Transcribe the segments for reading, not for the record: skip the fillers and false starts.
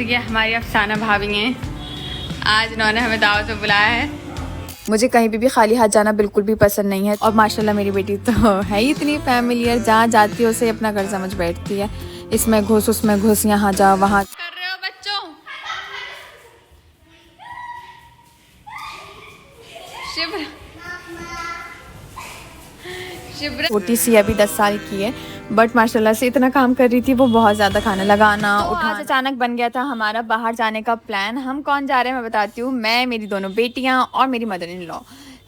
ये हमारी अफसाना भाभी हैं। आज इन्होंने हमें दावत में बुलाया है। मुझे कहीं भी खाली हाथ जाना बिल्कुल भी पसंद नहीं है और माशाल्लाह मेरी बेटी तो है ही इतनी फैमिलियर, जहाँ जाती है उसे अपना घर समझ बैठती है। इसमें घुस उसमें घुस, यहाँ जा वहाँ। कर रहे हो बच्चों? शिब्रा शिब्रा छोटी सी अभी 10 साल की है, बट माशाल्लाह से इतना काम कर रही थी वो, बहुत ज़्यादा खाना लगाना उठाना। अचानक बन गया था हमारा बाहर जाने का प्लान। हम कौन जा रहे हैं मैं बताती हूँ। मैं, मेरी दोनों बेटियाँ और मेरी मदर इन लॉ।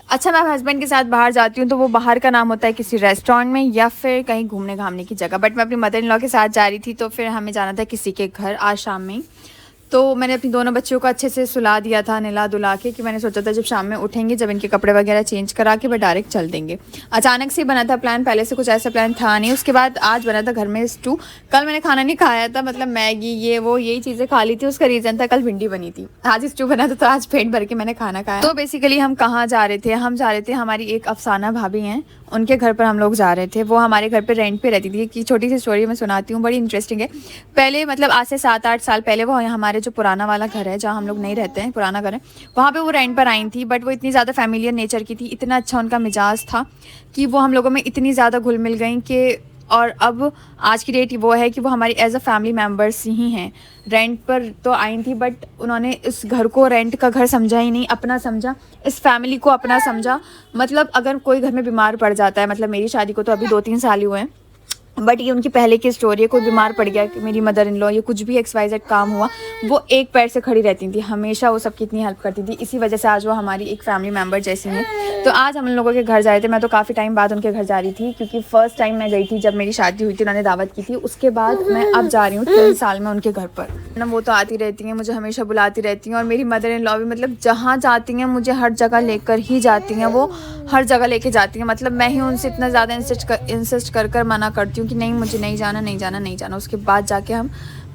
अच्छा, मैं हस्बैंड के साथ बाहर जाती हूँ तो वो बाहर का नाम होता है किसी रेस्टोरेंट में या फिर कहीं घूमने घामने की जगह, बट मैं अपनी मदर इन लॉ के साथ जा रही थी तो फिर हमें जाना था किसी के घर आज शाम में। तो मैंने अपनी दोनों बच्चियों को अच्छे से सुला दिया था, नहला धुला के, कि मैंने सोचा था जब शाम में उठेंगे, जब इनके कपड़े वगैरह चेंज करा के, वो डायरेक्ट चल देंगे। अचानक से बना था प्लान, पहले से कुछ ऐसा प्लान था नहीं। उसके बाद आज बना था घर में स्टू। कल मैंने खाना नहीं खाया था, मतलब मैगी ये वो यही चीज़ें खा ली थी। उसका रीज़न था कल भिंडी बनी थी, आज स्टू बना था तो आज पेट भर के मैंने खाना खाया। तो बेसिकली हम कहाँ जा रहे थे? हम जा रहे थे, हमारी एक अफसाना भाभी हैं, उनके घर पर हम लोग जा रहे थे। वो हमारे घर पे रेंट पे रहती थी। कि छोटी सी स्टोरी मैं सुनाती हूँ, बड़ी इंटरेस्टिंग है। पहले मतलब आज से 7-8 साल पहले वो हमारे जो पुराना वाला घर है, जहाँ हम लोग नहीं रहते हैं, पुराना घर है, वहाँ पे वो रेंट पर आई थी। बट वो इतनी ज़्यादा फैमिलियर नेचर की थी, इतना अच्छा उनका मिजाज था कि वो हम लोगों में इतनी ज़्यादा घुल मिल गई कि, और अब आज की डेट वो है कि वो हमारी एज अ फैमिली मेम्बर्स ही हैं। रेंट पर तो आई थी बट उन्होंने इस घर को रेंट का घर समझा ही नहीं, अपना समझा, इस फैमिली को अपना समझा। मतलब अगर कोई घर में बीमार पड़ जाता है, मतलब मेरी शादी को तो अभी 2-3 साल ही हुए हैं, बट ये उनकी पहले की स्टोरी है। कोई बीमार पड़ गया, मेरी मदर इन लॉ, ये कुछ भी XYZ काम हुआ, वो एक पैर से खड़ी रहती थी हमेशा, वो सबकी इतनी हेल्प करती थी। इसी वजह से आज वो हमारी एक फैमिली मेम्बर जैसी हैं। तो आज हम लोगों के घर जा रहे थे। मैं तो काफ़ी टाइम बाद उनके घर जा रही थी, क्योंकि फ़र्स्ट टाइम मैं गई थी जब मेरी शादी हुई थी, उन्होंने दावत की थी। उसके बाद मैं अब जा रही हूँ 3 साल में उनके घर पर ना। वो तो आती रहती हैं, मुझे हमेशा बुलाती रहती हैं। और मेरी मदर इन लॉ भी, मतलब जहाँ जाती हैं मुझे हर जगह लेकर ही जाती हैं। वो हर जगह लेके जाती हैं। मतलब मैं ही उनसे इतना ज़्यादा इंसिस्ट कर मना करती हूँ कि नहीं, मुझे नहीं जाना। उसके बाद जाके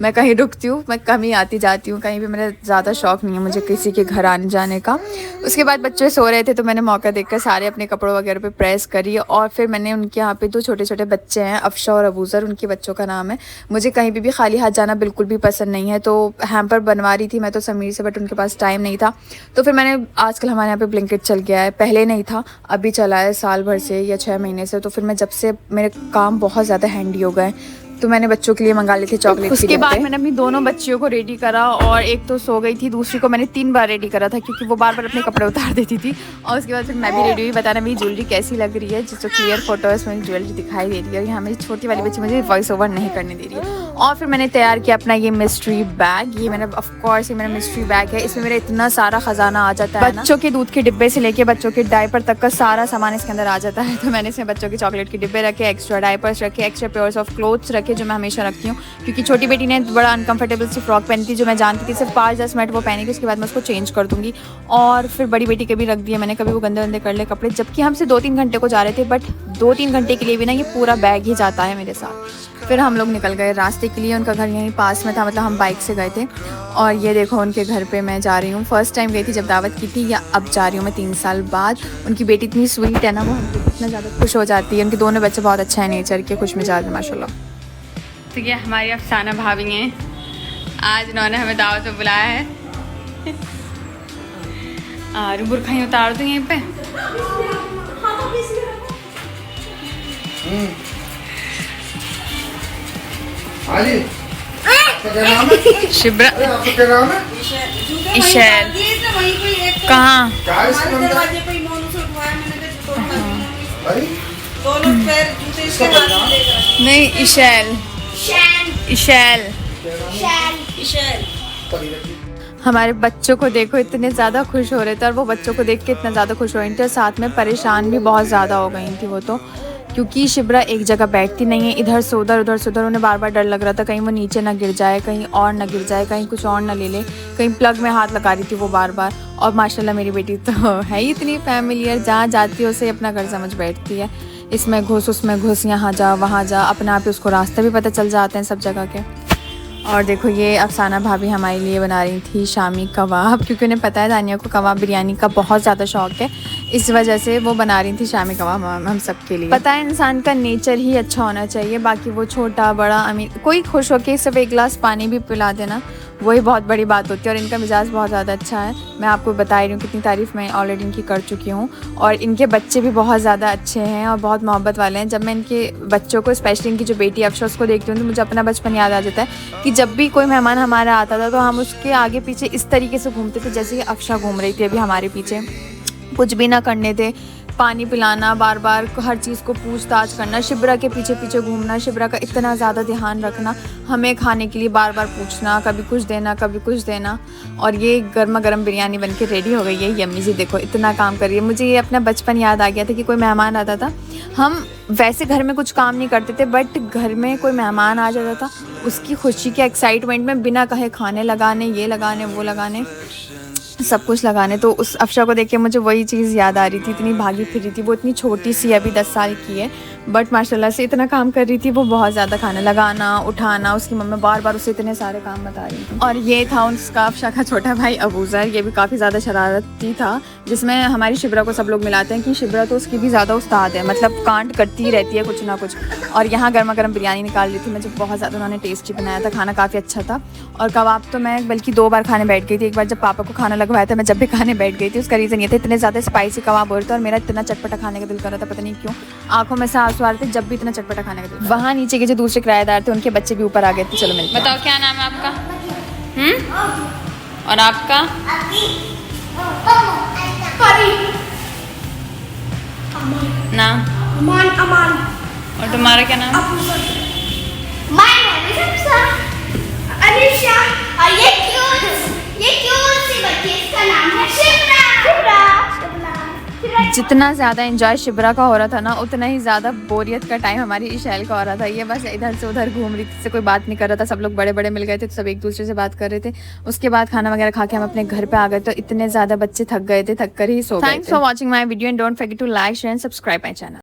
मैं कहीं रुकती हूँ। मैं कम ही आती जाती हूँ, कहीं भी मेरा ज़्यादा शौक़ नहीं है मुझे किसी के घर आने जाने का। उसके बाद बच्चे सो रहे थे तो मैंने मौका देखकर सारे अपने कपड़ों वगैरह पे प्रेस करी। और फिर मैंने उनके यहाँ पे 2 छोटे छोटे बच्चे हैं, अफशा और अबूज़र, उनके बच्चों का नाम है। मुझे कहीं भी खाली हाथ जाना बिल्कुल भी पसंद नहीं है। तो हैम्पर बनवा रही थी मैं तो समीर से, बट उनके पास टाइम नहीं था। तो फिर मैंने, आजकल हमारे यहाँ पे ब्लिंकिट चल गया है, पहले नहीं था, अभी चला है साल भर से या 6 महीने से। तो फिर मैं, जब से मेरे काम बहुत ज़्यादा हैंडी हो गए, तो मैंने बच्चों के लिए मंगा ली थी चॉकलेट। उसके बाद मैंने अपनी दोनों बच्चियों को रेडी करा, और एक तो सो गई थी, दूसरी को मैंने 3 बार रेडी करा था क्योंकि वो बार बार अपने कपड़े उतार देती थी। और उसके बाद फिर मैं भी रेडी हुई। बताना मेरी ज्वेलरी कैसी लग रही है, जो क्लियर फोटो है उसमें ज्वेलरी दिखाई दे रही है। और यहाँ मेरी छोटी वाली बच्ची मुझे वॉइस ओवर नहीं करने दे रही है। और फिर मैंने तैयार किया अपना ये मिस्ट्री बैग। ये मैंने, ऑफकोर्स ये मेरा मिस्ट्री बैग है। इसमें मेरा इतना सारा ख़जाना आ जाता है, बच्चों के दूध के डिब्बे से लेके बच्चों के डायपर तक का सारा सामान इसके अंदर आ जाता है। तो मैंने इसमें बच्चों के चॉकलेट के डिब्बे रखे, एक्स्ट्रा डायपर्स रखे, एक्स्ट्रा पेयर्स ऑफ क्लोथ्स रखे जो मैं हमेशा रखती हूँ, क्योंकि छोटी बेटी ने बड़ा अनकंफर्टेबल सी फ्रॉक पहनी थी जो मैं जानती थी सिर्फ 5-10 मिनट वो पहनेगी, उसके बाद मैं उसको चेंज कर दूँगी। और फिर बड़ी बेटी के भी रख दिया मैंने, कभी वो गंदे वंदे कर ले कपड़े। जबकि हम से 2-3 घंटे को जा रहे थे, बट 2-3 घंटे के लिए भी ना ये पूरा बैग ही जाता है मेरे साथ। फिर हम लोग निकल गए रास्ते के लिए। उनका घर यहीं पास में था, मतलब हम बाइक से गए थे। और ये देखो उनके घर पे मैं जा रही हूँ। फ़र्स्ट टाइम गई थी जब दावत की थी, या अब जा रही हूँ मैं 3 साल बाद। उनकी बेटी इतनी स्वीट है ना, वो हमको इतना ज़्यादा खुश हो जाती है। उनके दोनों बच्चे बहुत अच्छा है नेचर के, खुश मिजाज है माशाल्लाह। तो ये हमारी अफसाना भाभी हैं। आज इन्होंने हमें दावत में बुलाया है। और बुरखा ही उतार दूँ यहीं पे। शिब्रा, इशैल, कहाँ? नहीं, इशैल। हमारे बच्चों को देखो, इतने ज़्यादा खुश हो रहे थे, और वो बच्चों को देख के इतना ज़्यादा खुश हो रही थी, और साथ में परेशान भी बहुत ज़्यादा हो गई थी वो तो, क्योंकि शिब्रा एक जगह बैठती नहीं है, इधर से उधर, उधर से उधर। उन्हें बार बार डर लग रहा था कहीं वो नीचे ना गिर जाए, कहीं और ना गिर जाए, कहीं कुछ और ना ले ले, कहीं प्लग में हाथ लगा रही थी वो बार बार। और माशाल्लाह मेरी बेटी तो है ही इतनी फैमिलियर, जहाँ जाती है उसे अपना घर समझ बैठती है। इसमें घुस उसमें घुस, यहाँ जा वहाँ जा, अपने आप ही उसको रास्ते भी पता चल जाते हैं सब जगह के। और देखो ये अफसाना भाभी हमारे लिए बना रही थी शामी कबाब, क्योंकि उन्हें पता है दानिया को कबाब बिरयानी का बहुत ज़्यादा शौक है, इस वजह से वो बना रही थी शामी कबाब हम सब के लिए। पता है इंसान का नेचर ही अच्छा होना चाहिए, बाकी वो छोटा बड़ा अमीर, कोई खुश होकर सिर्फ 1 गिलास पानी भी पिला देना वही बहुत बड़ी बात होती है। और इनका मिजाज बहुत ज़्यादा अच्छा है, मैं आपको बता रही हूँ कितनी तारीफ़ मैं ऑलरेडी इनकी कर चुकी हूँ। और इनके बच्चे भी बहुत ज़्यादा अच्छे हैं और बहुत मोहब्बत वाले हैं। जब मैं इनके बच्चों को, स्पेशली इनकी जो बेटी अफशा, उसको देखती हूँ तो मुझे अपना बचपन याद आ जाता है कि जब भी कोई मेहमान हमारा आता था तो हम उसके आगे पीछे इस तरीके से घूमते थे जैसे कि अफशा घूम रही थी अभी हमारे पीछे। कुछ भी ना करने थे, पानी पिलाना, बार बार हर चीज़ को पूछताछ करना, शिब्रा के पीछे पीछे घूमना, शिब्रा का इतना ज़्यादा ध्यान रखना, हमें खाने के लिए बार बार पूछना, कभी कुछ देना कभी कुछ देना। और ये गर्मा गर्म बिरयानी बनके रेडी हो गई है, यम्मी जी देखो इतना काम कर रही है। मुझे ये अपना बचपन याद आ गया था कि कोई मेहमान आता था, हम वैसे घर में कुछ काम नहीं करते थे बट घर में कोई मेहमान आ जाता था, उसकी खुशी के एक्साइटमेंट में बिना कहे खाने लगाने, ये लगाने वो लगाने, सब कुछ लगाने। तो उस अफशा को देख के मुझे वही चीज़ याद आ रही थी, इतनी भागी फिरी थी वो, इतनी छोटी सी अभी 10 साल की है बट माशाल्लाह से इतना काम कर रही थी वो, बहुत ज़्यादा खाना लगाना, उठाना, उसकी मम्मी बार बार उसे इतने सारे काम बता रही थी। और ये था उसका अफशा का छोटा भाई अबूज़र, ये भी काफ़ी ज़्यादा शरारती था, जिसमें हमारी शिब्रा को सब लोग मिलाते हैं कि शिब्रा तो उसकी भी ज़्यादा उस्ताद है, मतलब कांड करती ही रहती है कुछ ना कुछ। और यहाँ गर्मा गर्म बिरयानी निकाल रही थी, मुझे बहुत ज़्यादा उन्होंने टेस्टी बनाया था, खाना काफ़ी अच्छा था। और कबाब तो मैं बल्कि 2 बार खाने बैठ गई थी। एक बार जब पापा को खाना लगवाया था, मैं जब भी खाने बैठ गई थी, उसका रीज़न ये था इतने ज़्यादा स्पाइसी कबाब हो रहे थे और मेरा इतना चटपटा खाने का दिल कर रहा था, पता नहीं क्यों आंखों में से आंसू आ रहे थे जब भी इतना चटपटा खाने का दिल। वहाँ नीचे के जो दूसरे किराएदार थे उनके बच्चे भी ऊपर आ गए थे। चलो मिलते हैं। बताओ क्या नाम है आपका? और आपका? नाम? अमान। और तुम्हारा क्या नाम? अनिशा। और ये क्यूट सी बच्ची, इसका नाम है शिब्रा। जितना ज़्यादा एंजॉय शिब्रा का हो रहा था ना, उतना ही ज़्यादा बोरियत का टाइम हमारी इशैल का हो रहा था। ये बस इधर से उधर घूम रही थी, से कोई बात नहीं कर रहा था, सब लोग बड़े बड़े मिल गए थे तो सब एक दूसरे से बात कर रहे थे। उसके बाद खाना वगैरह खा के हम अपने घर पे आ गए तो इतने ज़्यादा बच्चे थक गए थे, थक कर ही सो गए थे। Thanks for watching my video and don't forget to like, share and subscribe my channel.